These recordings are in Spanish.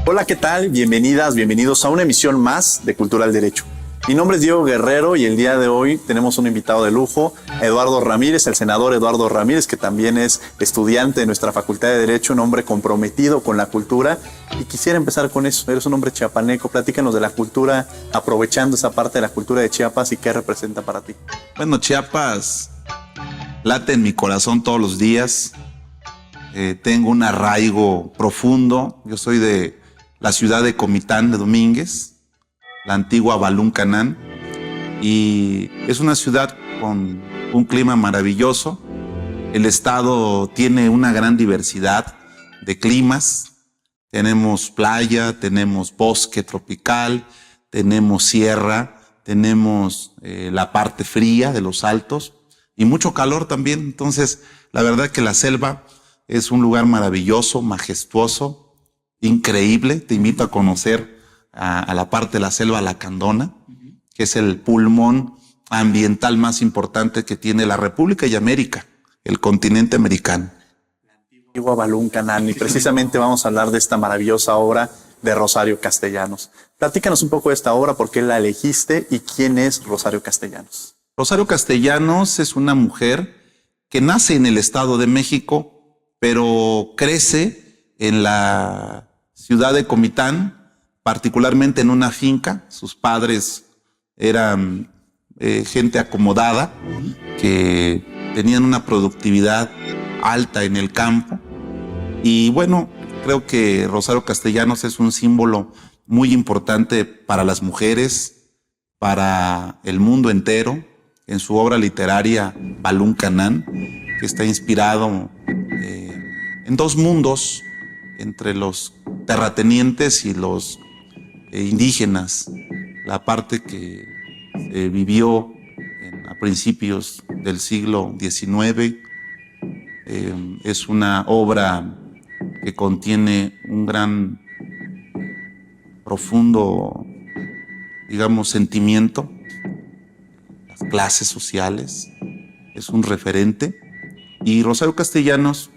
Hola, ¿qué tal? Bienvenidas, bienvenidos a una emisión más de Cultura al Derecho. Mi nombre es Diego Guerrero y el día de hoy tenemos un invitado de lujo, Eduardo Ramírez, el senador Eduardo Ramírez, que también es estudiante de nuestra Facultad de Derecho, un hombre comprometido con la cultura. Y quisiera empezar con eso. Eres un hombre chiapaneco, platícanos de la cultura, aprovechando esa parte de la cultura de Chiapas y qué representa para ti. Bueno, Chiapas late en mi corazón todos los días. Tengo un arraigo profundo. Yo soy de la ciudad de Comitán de Domínguez, la antigua Balún-Canán, y es una ciudad con un clima maravilloso. El estado tiene una gran diversidad de climas. Tenemos playa, tenemos bosque tropical, tenemos sierra, tenemos la parte fría de los altos y mucho calor también. Entonces, la verdad que la selva es un lugar maravilloso, majestuoso, increíble. Te invito a conocer a la parte de la selva lacandona, que es el pulmón ambiental más importante que tiene la República y América, el continente americano. Antigua Balún-Canán, y precisamente vamos a hablar de esta maravillosa obra de Rosario Castellanos. Platícanos un poco de esta obra, por qué la elegiste y quién es Rosario Castellanos. Rosario Castellanos es una mujer que nace en el Estado de México, pero crece en la ciudad de Comitán, particularmente en una finca. Sus padres eran gente acomodada, que tenían una productividad alta en el campo. Y bueno, creo que Rosario Castellanos es un símbolo muy importante para las mujeres, para el mundo entero, en su obra literaria Balún-Canán, que está inspirado en dos mundos, entre los terratenientes y los indígenas. La parte que se vivió a principios del siglo XIX es una obra que contiene un gran, profundo, digamos, sentimiento. Las clases sociales, es un referente. Y Rosario Castellanos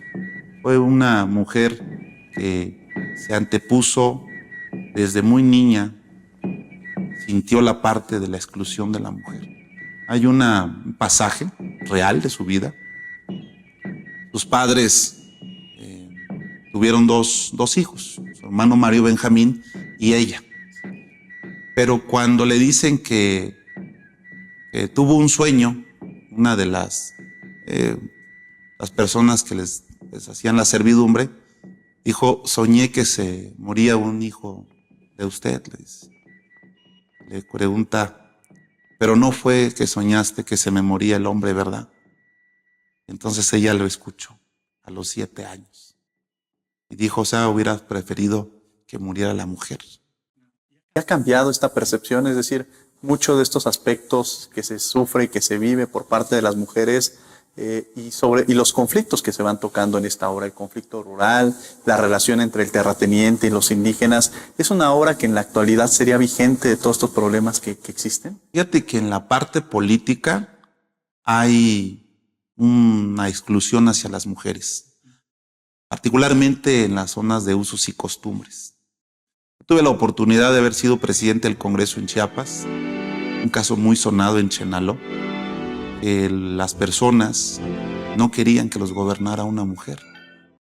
fue una mujer que se antepuso desde muy niña, sintió la parte de la exclusión de la mujer. Hay un pasaje real de su vida. Sus padres tuvieron dos hijos, su hermano Mario Benjamín y ella. Pero cuando le dicen que tuvo un sueño, una de las personas que les hacían la servidumbre, dijo: soñé que se moría un hijo de usted. Le pregunta: pero no fue que soñaste que se me moría el hombre, ¿verdad? Entonces ella lo escuchó a los 7 años y dijo: o sea, hubieras preferido que muriera la mujer. ¿Ha cambiado esta percepción? Es decir, muchos de estos aspectos que se sufre y que se vive por parte de las mujeres y los conflictos que se van tocando en esta obra, el conflicto rural, la relación entre el terrateniente y los indígenas, ¿es una obra que en la actualidad sería vigente de todos estos problemas que existen? Fíjate que en la parte política hay una exclusión hacia las mujeres, particularmente en las zonas de usos y costumbres. Tuve la oportunidad de haber sido presidente del Congreso en Chiapas, un caso muy sonado en Chenaló. Las personas no querían que los gobernara una mujer,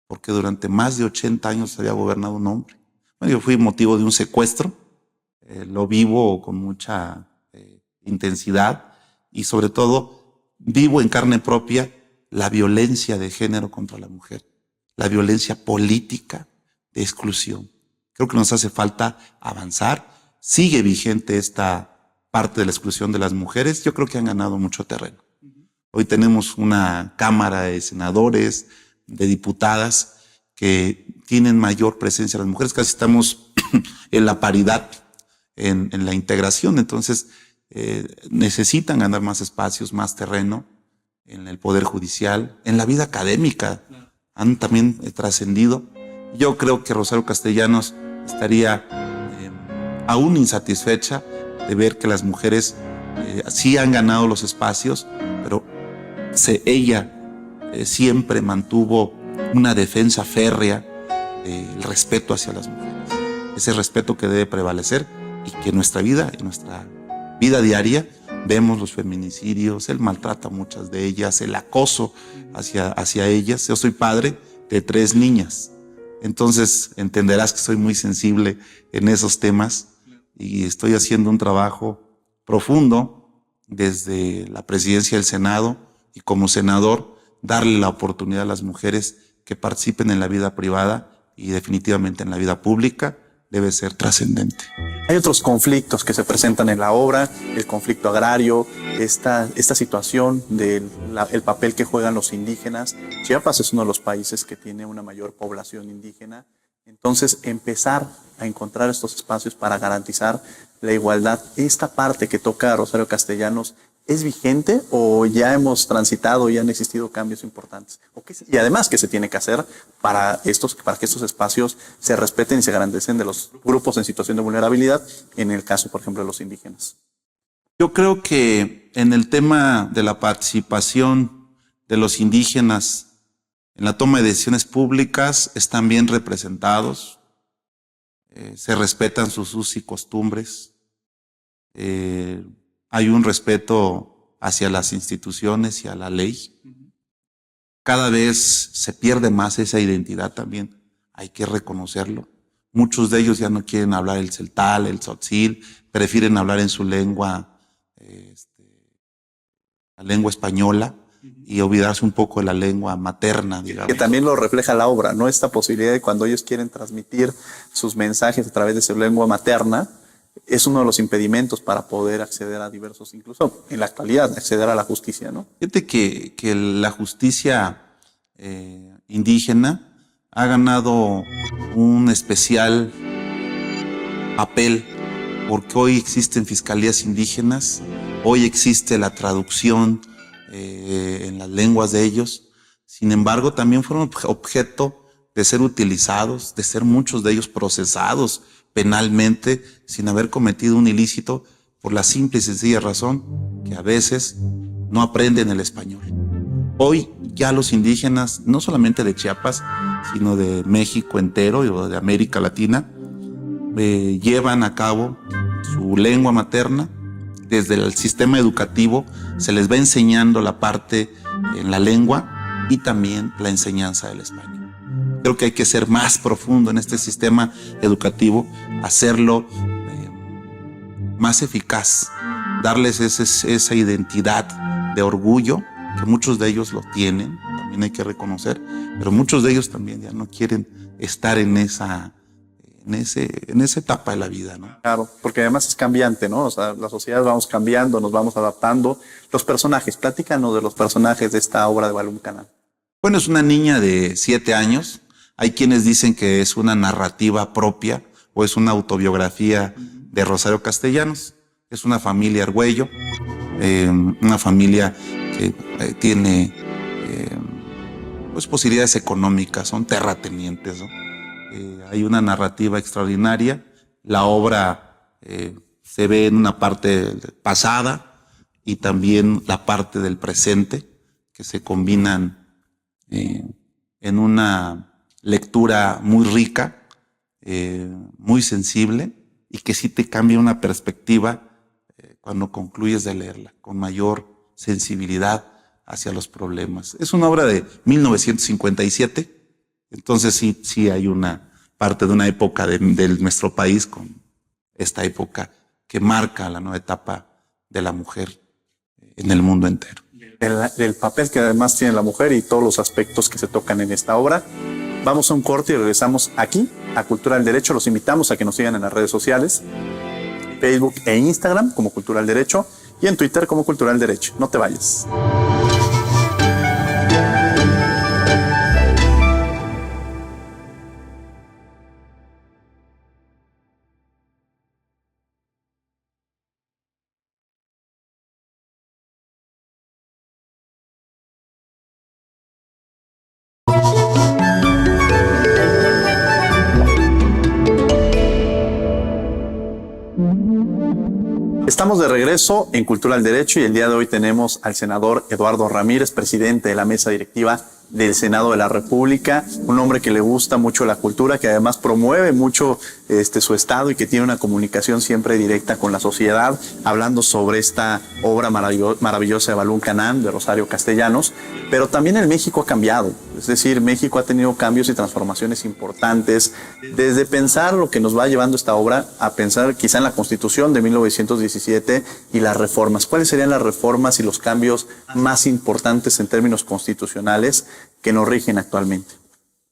porque durante más de 80 años había gobernado un hombre. Bueno, yo fui motivo de un secuestro, lo vivo con mucha intensidad y sobre todo vivo en carne propia la violencia de género contra la mujer, la violencia política de exclusión. Creo que nos hace falta avanzar. Sigue vigente esta parte de la exclusión de las mujeres, yo creo que han ganado mucho terreno. Hoy tenemos una cámara de senadores, de diputadas que tienen mayor presencia las mujeres, casi estamos en la paridad, en la integración, entonces necesitan ganar más espacios, más terreno en el Poder Judicial, en la vida académica, han también trascendido. Yo creo que Rosario Castellanos estaría aún insatisfecha de ver que las mujeres sí han ganado los espacios, pero ella siempre mantuvo una defensa férrea del respeto hacia las mujeres. Ese respeto que debe prevalecer y que en nuestra vida diaria vemos los feminicidios, el maltrato a muchas de ellas, el acoso hacia ellas. Yo soy padre de 3 niñas, entonces entenderás que soy muy sensible en esos temas y estoy haciendo un trabajo profundo desde la presidencia del Senado y como senador darle la oportunidad a las mujeres que participen en la vida privada y definitivamente en la vida pública debe ser trascendente. Hay otros conflictos que se presentan en la obra, el conflicto agrario, esta situación del el papel que juegan los indígenas. Chiapas es uno de los países que tiene una mayor población indígena. Entonces, empezar a encontrar estos espacios para garantizar la igualdad. Esta parte que toca a Rosario Castellanos, ¿es vigente o ya hemos transitado y han existido cambios importantes? Y además, ¿qué se tiene que hacer para que estos espacios se respeten y se garanticen de los grupos en situación de vulnerabilidad, en el caso, por ejemplo, de los indígenas? Yo creo que en el tema de la participación de los indígenas en la toma de decisiones públicas están bien representados, se respetan sus usos y costumbres, hay un respeto hacia las instituciones y a la ley. Cada vez se pierde más esa identidad también, hay que reconocerlo. Muchos de ellos ya no quieren hablar el celtal, el tzotzil, prefieren hablar en su lengua, la lengua española, y olvidarse un poco de la lengua materna, digamos. Que también lo refleja la obra, ¿no? Esta posibilidad de cuando ellos quieren transmitir sus mensajes a través de su lengua materna, es uno de los impedimentos para poder acceder a diversos, incluso en la actualidad, acceder a la justicia, ¿no? Fíjate que la justicia indígena ha ganado un especial papel porque hoy existen fiscalías indígenas, hoy existe la traducción en las lenguas de ellos. Sin embargo, también fueron objeto de ser utilizados, de ser muchos de ellos procesados penalmente sin haber cometido un ilícito por la simple y sencilla razón que a veces no aprenden el español. Hoy ya los indígenas, no solamente de Chiapas, sino de México entero y de América Latina, llevan a cabo su lengua materna. Desde el sistema educativo se les va enseñando la parte en la lengua y también la enseñanza del español. Creo que hay que ser más profundo en este sistema educativo, hacerlo más eficaz, darles esa identidad de orgullo, que muchos de ellos lo tienen, también hay que reconocer, pero muchos de ellos también ya no quieren estar en esa etapa de la vida, ¿no? Claro, porque además es cambiante, ¿no? O sea, la sociedad vamos cambiando, nos vamos adaptando. Los personajes, platícanos de los personajes de esta obra de Balún Canal. Bueno, es una niña de 7 años. Hay quienes dicen que es una narrativa propia o es una autobiografía de Rosario Castellanos. Es una familia Argüello, una familia que tiene pues posibilidades económicas, son terratenientes, ¿no? Hay una narrativa extraordinaria. La obra se ve en una parte pasada y también la parte del presente, que se combinan en una lectura muy rica, muy sensible, y que sí te cambia una perspectiva cuando concluyes de leerla, con mayor sensibilidad hacia los problemas. Es una obra de 1957, entonces sí hay una parte de una época de nuestro país con esta época que marca la nueva etapa de la mujer en el mundo entero. El papel que además tiene la mujer y todos los aspectos que se tocan en esta obra. Vamos a un corte y regresamos aquí a Cultura del Derecho. Los invitamos a que nos sigan en las redes sociales. Facebook e Instagram como Cultural Derecho y en Twitter como Cultural Derecho. No te vayas. Estamos de regreso en Cultura al Derecho y el día de hoy tenemos al senador Eduardo Ramírez, presidente de la mesa directiva del Senado de la República, un hombre que le gusta mucho la cultura, que además promueve mucho su estado y que tiene una comunicación siempre directa con la sociedad, hablando sobre esta obra maravillosa de Balún Canán, de Rosario Castellanos. Pero también el México ha cambiado, es decir, México ha tenido cambios y transformaciones importantes, desde pensar lo que nos va llevando esta obra a pensar quizá en la Constitución de 1917 y las reformas. ¿Cuáles serían las reformas y los cambios más importantes en términos constitucionales que nos rigen actualmente?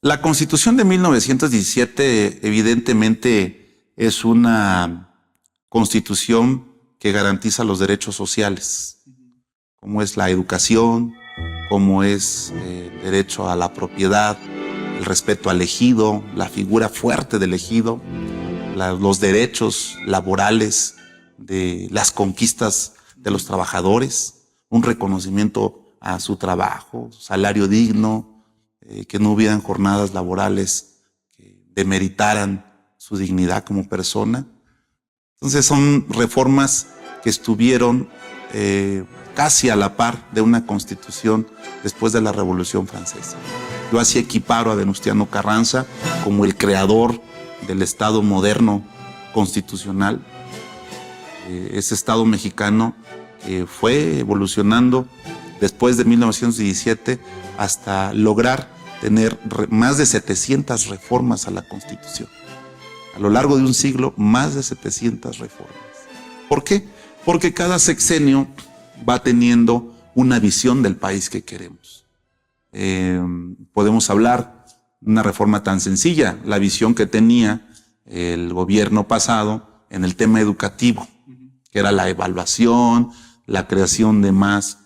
La Constitución de 1917 evidentemente es una constitución que garantiza los derechos sociales, como es la educación, como es el derecho a la propiedad, el respeto al ejido, la figura fuerte del ejido, los derechos laborales de las conquistas de los trabajadores, un reconocimiento a su trabajo, salario digno, que no hubieran jornadas laborales que demeritaran su dignidad como persona. Entonces son reformas que estuvieron casi a la par de una constitución después de la Revolución Francesa. Yo así equiparo a Venustiano Carranza como el creador del Estado moderno constitucional. Ese Estado mexicano fue evolucionando después de 1917 hasta lograr tener más de 700 reformas a la Constitución. A lo largo de un siglo, más de 700 reformas. ¿Por qué? Porque cada sexenio va teniendo una visión del país que queremos. Podemos hablar de una reforma tan sencilla, la visión que tenía el gobierno pasado en el tema educativo, que era la evaluación, la creación de más,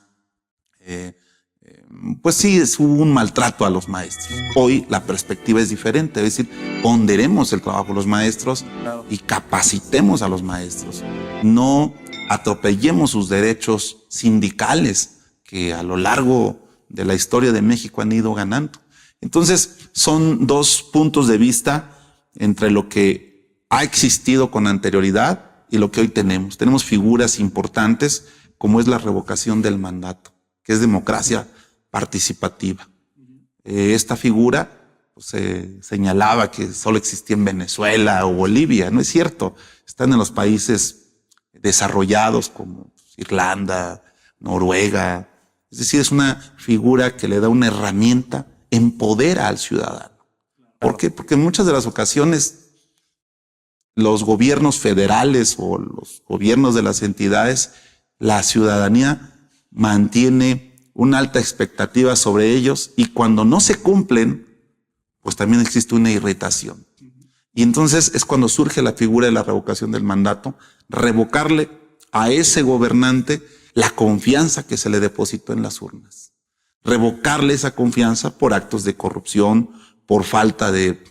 pues sí, hubo un maltrato a los maestros. Hoy la perspectiva es diferente, es decir, ponderemos el trabajo de los maestros y capacitemos a los maestros. No atropellemos sus derechos sindicales que a lo largo de la historia de México han ido ganando. Entonces, son dos puntos de vista entre lo que ha existido con anterioridad y lo que hoy tenemos. Tenemos figuras importantes como es la revocación del mandato, que es democracia participativa. Esta figura se señalaba que solo existía en Venezuela o Bolivia. No es cierto. Están en los países desarrollados como Irlanda, Noruega. Es decir, es una figura que le da una herramienta, empodera al ciudadano. ¿Por qué? Porque en muchas de las ocasiones los gobiernos federales o los gobiernos de las entidades, la ciudadanía mantiene una alta expectativa sobre ellos y cuando no se cumplen, pues también existe una irritación. Y entonces es cuando surge la figura de la revocación del mandato, revocarle a ese gobernante la confianza que se le depositó en las urnas. Revocarle esa confianza por actos de corrupción, por falta de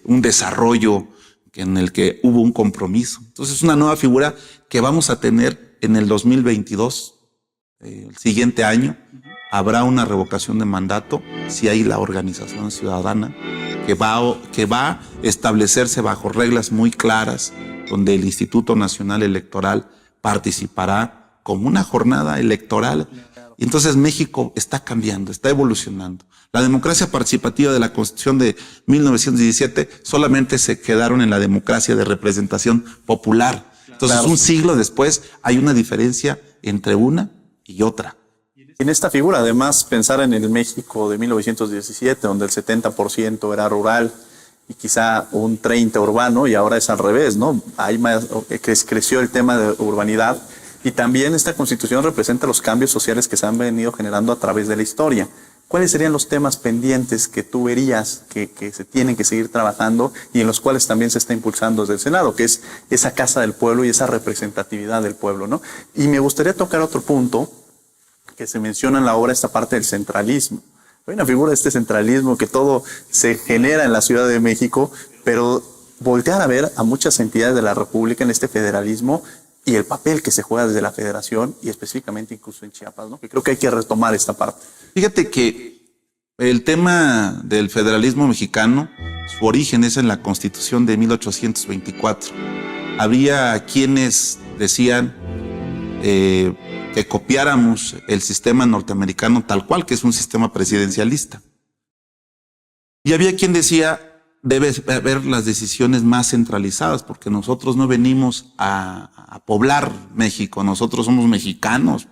un desarrollo en el que hubo un compromiso. Entonces es una nueva figura que vamos a tener en el 2022. El siguiente año habrá una revocación de mandato si hay la organización ciudadana que va a establecerse bajo reglas muy claras, donde el Instituto Nacional Electoral participará como una jornada electoral. Y entonces México está cambiando, está evolucionando. La democracia participativa de la Constitución de 1917 solamente se quedaron en la democracia de representación popular. Entonces, un siglo después hay una diferencia entre una y otra. En esta figura, además, pensar en el México de 1917, donde el 70% era rural y quizá un 30% urbano, y ahora es al revés, ¿no? Hay más, creció el tema de urbanidad, y también esta Constitución representa los cambios sociales que se han venido generando a través de la historia. ¿cuáles serían los temas pendientes que tú verías que se tienen que seguir trabajando y en los cuales también se está impulsando desde el Senado, que es esa casa del pueblo y esa representatividad del pueblo, ¿no? Y me gustaría tocar otro punto que se menciona en la obra, esta parte del centralismo. Hay una figura de este centralismo que todo se genera en la Ciudad de México, pero voltear a ver a muchas entidades de la República en este federalismo y el papel que se juega desde la federación y específicamente incluso en Chiapas, ¿no? Que creo que hay que retomar esta parte. Fíjate que el tema del federalismo mexicano, su origen es en la Constitución de 1824. Había quienes decían que copiáramos el sistema norteamericano tal cual, que es un sistema presidencialista. Y había quien decía, debe haber las decisiones más centralizadas, porque nosotros no venimos a poblar México, nosotros somos mexicanos,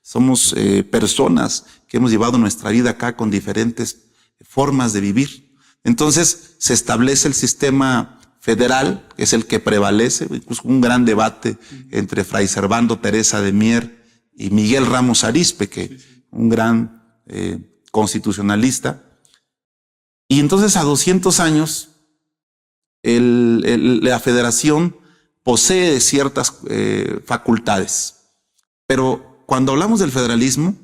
somos personas que hemos llevado nuestra vida acá con diferentes formas de vivir. Entonces se establece el sistema federal, que es el que prevalece, incluso un gran debate entre Fray Servando Teresa de Mier y Miguel Ramos Arizpe, que un gran constitucionalista. Y entonces a 200 años la federación posee ciertas facultades. Pero cuando hablamos del federalismo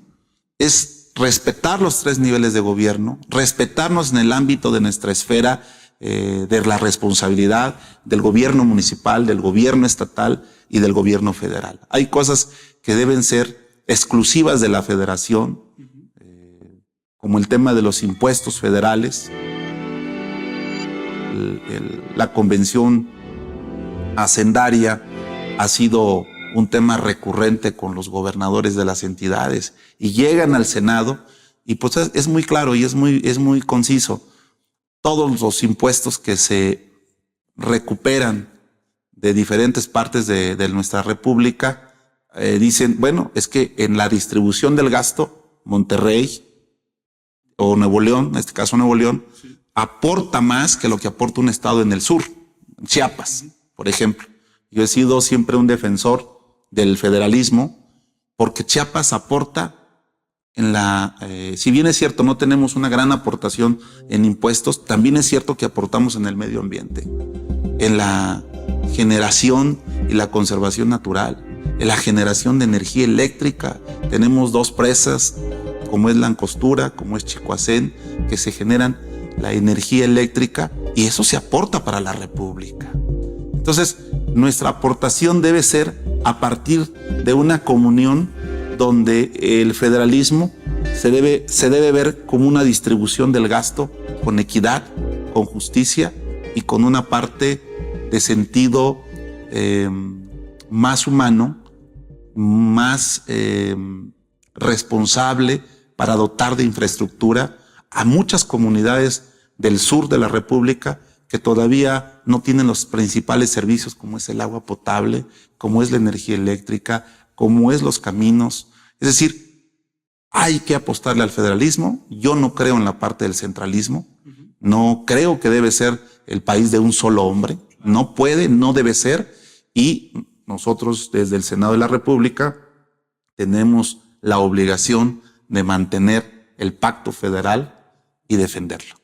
es respetar los 3 niveles de gobierno, respetarnos en el ámbito de nuestra esfera de la responsabilidad del gobierno municipal, del gobierno estatal y del gobierno federal. Hay cosas que deben ser exclusivas de la federación, como el tema de los impuestos federales, la convención hacendaria ha sido un tema recurrente con los gobernadores de las entidades y llegan al Senado y pues es muy claro y es muy conciso. Todos los impuestos que se recuperan de diferentes partes de nuestra república dicen, bueno, es que en la distribución del gasto, Monterrey o Nuevo León, en este caso Nuevo León, aporta más que lo que aporta un estado en el sur, Chiapas, por ejemplo. Yo he sido siempre un defensor del federalismo porque Chiapas aporta si bien es cierto no tenemos una gran aportación en impuestos, también es cierto que aportamos en el medio ambiente, en la generación y la conservación natural, en la generación de energía eléctrica. Tenemos 2 presas, como es La Angostura, como es Chicoacén, que se generan la energía eléctrica y eso se aporta para la República. Entonces, nuestra aportación debe ser a partir de una comunión donde el federalismo se debe ver como una distribución del gasto con equidad, con justicia y con una parte de sentido más humano, más responsable para dotar de infraestructura a muchas comunidades del sur de la República que todavía no tienen los principales servicios como es el agua potable, como es la energía eléctrica, como es los caminos. Es decir, hay que apostarle al federalismo. Yo no creo en la parte del centralismo. No creo que debe ser el país de un solo hombre. No puede, no debe ser. Y nosotros desde el Senado de la República tenemos la obligación de mantener el pacto federal y defenderlo.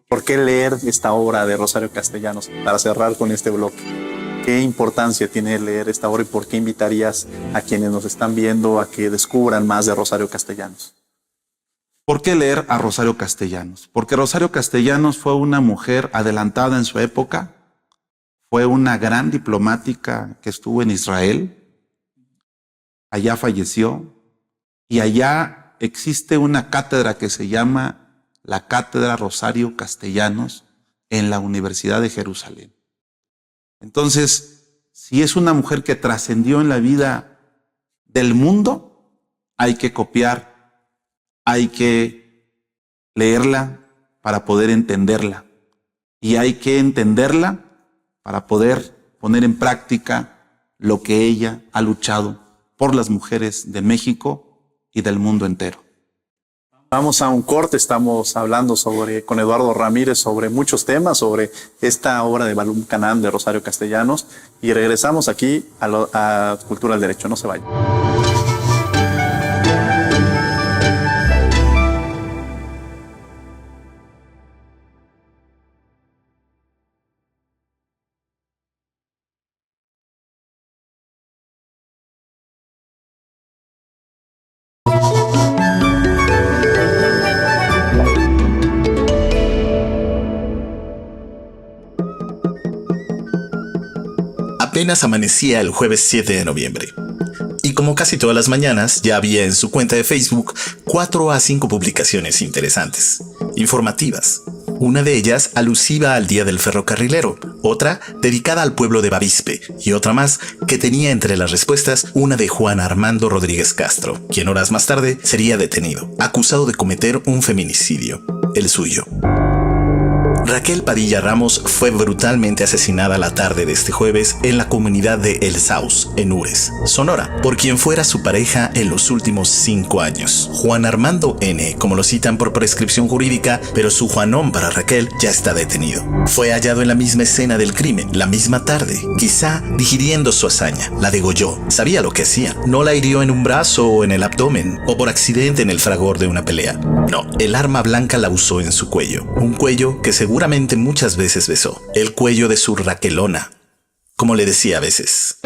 ¿Por qué leer esta obra de Rosario Castellanos para cerrar con este bloque? ¿Qué importancia tiene leer esta obra y por qué invitarías a quienes nos están viendo a que descubran más de Rosario Castellanos? ¿Por qué leer a Rosario Castellanos? Porque Rosario Castellanos fue una mujer adelantada en su época, fue una gran diplomática que estuvo en Israel, allá falleció y allá existe una cátedra que se llama la Cátedra Rosario Castellanos en la Universidad de Jerusalén. Entonces, si es una mujer que trascendió en la vida del mundo, hay que copiar, hay que leerla para poder entenderla y hay que entenderla para poder poner en práctica lo que ella ha luchado por las mujeres de México y del mundo entero. Vamos a un corte, estamos hablando con Eduardo Ramírez sobre muchos temas, sobre esta obra de Balum Canán de Rosario Castellanos y regresamos aquí a Cultura del Derecho, no se vayan. Apenas amanecía el jueves 7 de noviembre. Y como casi todas las mañanas, ya había en su cuenta de Facebook 4 a 5 publicaciones interesantes, informativas. Una de ellas alusiva al Día del Ferrocarrilero, otra dedicada al pueblo de Bavispe y otra más que tenía entre las respuestas una de Juan Armando Rodríguez Castro, quien horas más tarde sería detenido, acusado de cometer un feminicidio, el suyo. Raquel Padilla Ramos fue brutalmente asesinada la tarde de este jueves en la comunidad de El Sauz, en Ures, Sonora, por quien fuera su pareja en los últimos 5 años. Juan Armando N., como lo citan por prescripción jurídica, pero su Juanón para Raquel ya está detenido. Fue hallado en la misma escena del crimen, la misma tarde, quizá digiriendo su hazaña. La degolló, sabía lo que hacía. No la hirió en un brazo o en el abdomen, o por accidente en el fragor de una pelea. No, el arma blanca la usó en su cuello, un cuello que seguramente muchas veces besó, el cuello de su Raquelona, como le decía a veces.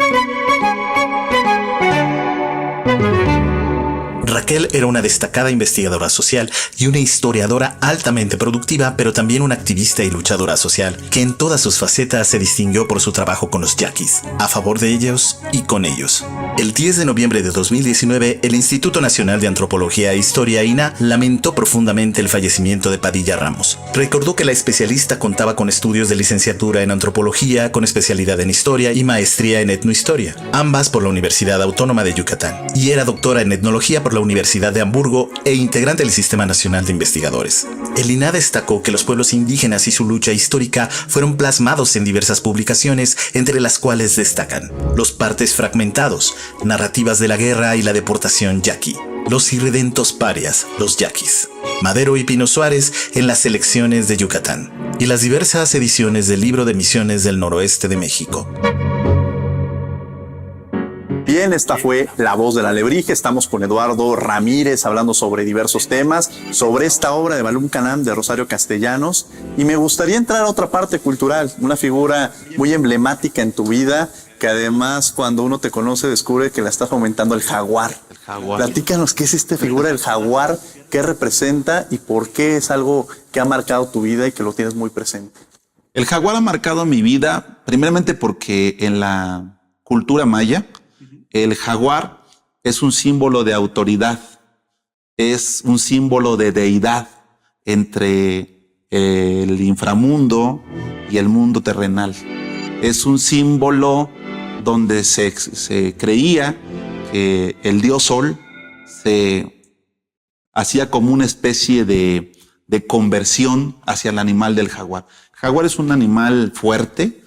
Raquel era una destacada investigadora social y una historiadora altamente productiva, pero también una activista y luchadora social que en todas sus facetas se distinguió por su trabajo con los yaquis, a favor de ellos y con ellos. El 10 de noviembre de 2019, el Instituto Nacional de Antropología e Historia, INAH, lamentó profundamente el fallecimiento de Padilla Ramos. Recordó que la especialista contaba con estudios de licenciatura en antropología, con especialidad en historia y maestría en etnohistoria, ambas por la Universidad Autónoma de Yucatán, y era doctora en etnología por la Universidad de Hamburgo e integrante del Sistema Nacional de Investigadores. El INAH destacó que los pueblos indígenas y su lucha histórica fueron plasmados en diversas publicaciones, entre las cuales destacan Los partes fragmentados, narrativas de la guerra y la deportación yaqui, Los irredentos parias, los yaquis, Madero y Pino Suárez en las elecciones de Yucatán, y las diversas ediciones del Libro de Misiones del Noroeste de México. Bien, esta fue La Voz de la Alebrije. Estamos con Eduardo Ramírez hablando sobre diversos temas, sobre esta obra de Balún Canam de Rosario Castellanos. Y me gustaría entrar a otra parte cultural, una figura muy emblemática en tu vida, que además cuando uno te conoce descubre que la está fomentando el jaguar. El jaguar. Platícanos qué es esta figura del jaguar, qué representa y por qué es algo que ha marcado tu vida y que lo tienes muy presente. El jaguar ha marcado mi vida, primeramente porque en la cultura maya, el jaguar es un símbolo de autoridad, es un símbolo de deidad entre el inframundo y el mundo terrenal. Es un símbolo donde se creía que el dios Sol se hacía como una especie de conversión hacia el animal del jaguar. El jaguar es un animal fuerte,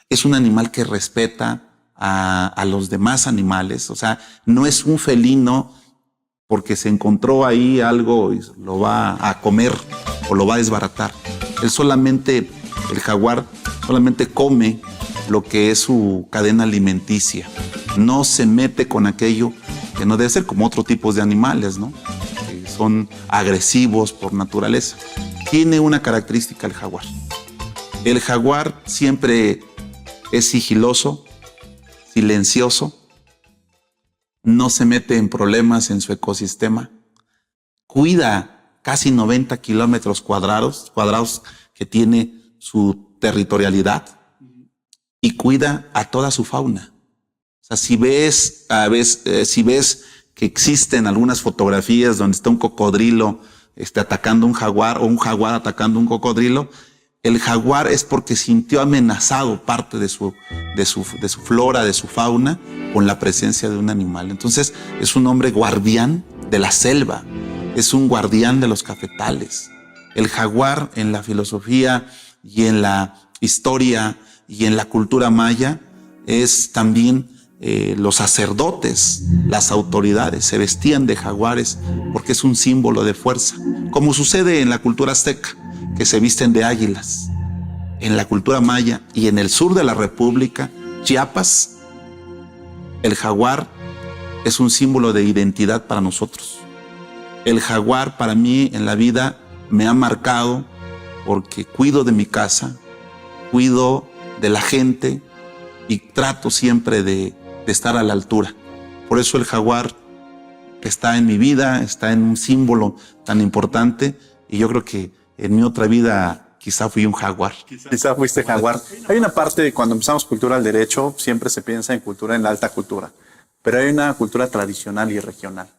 es un animal que respeta a los demás animales, o sea, no es un felino porque se encontró ahí algo y lo va a comer o lo va a desbaratar. El jaguar solamente come lo que es su cadena alimenticia, no se mete con aquello que no debe ser, como otros tipos de animales, ¿no? Que son agresivos por naturaleza. Tiene una característica el jaguar. El jaguar siempre es sigiloso, silencioso, no se mete en problemas en su ecosistema, cuida casi 90 kilómetros cuadrados que tiene su territorialidad y cuida a toda su fauna. O sea, si ves que existen algunas fotografías donde está un cocodrilo atacando un jaguar o un jaguar atacando un cocodrilo, el jaguar es porque sintió amenazado parte de su flora, de su fauna, con la presencia de un animal. Entonces es un hombre guardián de la selva, es un guardián de los cafetales. El jaguar en la filosofía y en la historia y en la cultura maya es también los sacerdotes, las autoridades se vestían de jaguares porque es un símbolo de fuerza, como sucede en la cultura azteca, que se visten de águilas. En la cultura maya y en el sur de la República, Chiapas, el jaguar es un símbolo de identidad para nosotros. El jaguar para mí en la vida me ha marcado porque cuido de mi casa, cuido de la gente y trato siempre de estar a la altura. Por eso el jaguar está en mi vida, está en un símbolo tan importante y yo creo que en mi otra vida quizá fui un jaguar. Quizá fuiste jaguar. Hay una parte, cuando empezamos cultura del derecho, siempre se piensa en cultura, en la alta cultura, pero hay una cultura tradicional y regional.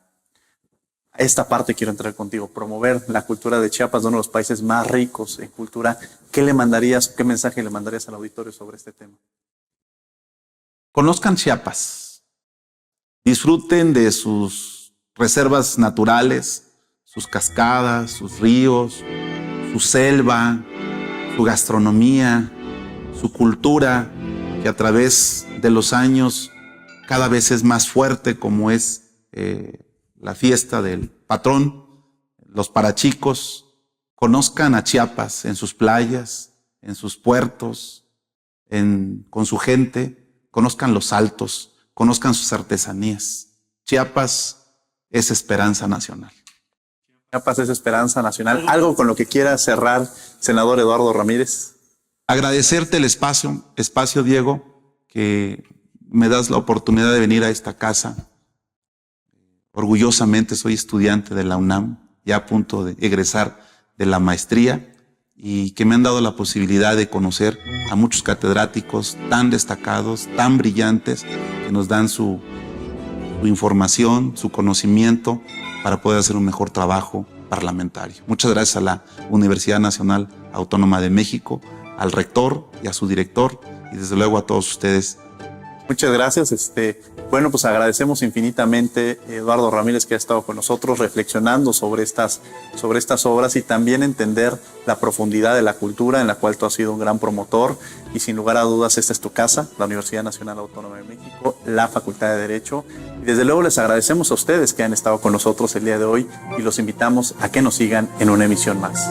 Esta parte quiero entrar contigo, promover la cultura de Chiapas, de uno de los países más ricos en cultura. ¿Qué le mandarías, qué mensaje le mandarías al auditorio sobre este tema? Conozcan Chiapas, disfruten de sus reservas naturales, sus cascadas, sus ríos, su selva, su gastronomía, su cultura, que a través de los años cada vez es más fuerte, como es la fiesta del patrón, los parachicos. Conozcan a Chiapas en sus playas, en sus puertos, con su gente. Conozcan los altos, conozcan sus artesanías. Chiapas es esperanza nacional. Chiapas es esperanza nacional. ¿Algo con lo que quiera cerrar, senador Eduardo Ramírez? Agradecerte el espacio, Diego, que me das la oportunidad de venir a esta casa. Orgullosamente soy estudiante de la UNAM, ya a punto de egresar de la maestría, y que me han dado la posibilidad de conocer a muchos catedráticos tan destacados, tan brillantes, que nos dan su información, su conocimiento para poder hacer un mejor trabajo parlamentario. Muchas gracias a la Universidad Nacional Autónoma de México, al rector y a su director, y desde luego a todos ustedes. Muchas gracias. Bueno, pues agradecemos infinitamente a Eduardo Ramírez, que ha estado con nosotros reflexionando sobre estas obras, y también entender la profundidad de la cultura en la cual tú has sido un gran promotor, y sin lugar a dudas esta es tu casa, la Universidad Nacional Autónoma de México, la Facultad de Derecho, y desde luego les agradecemos a ustedes que han estado con nosotros el día de hoy, y los invitamos a que nos sigan en una emisión más.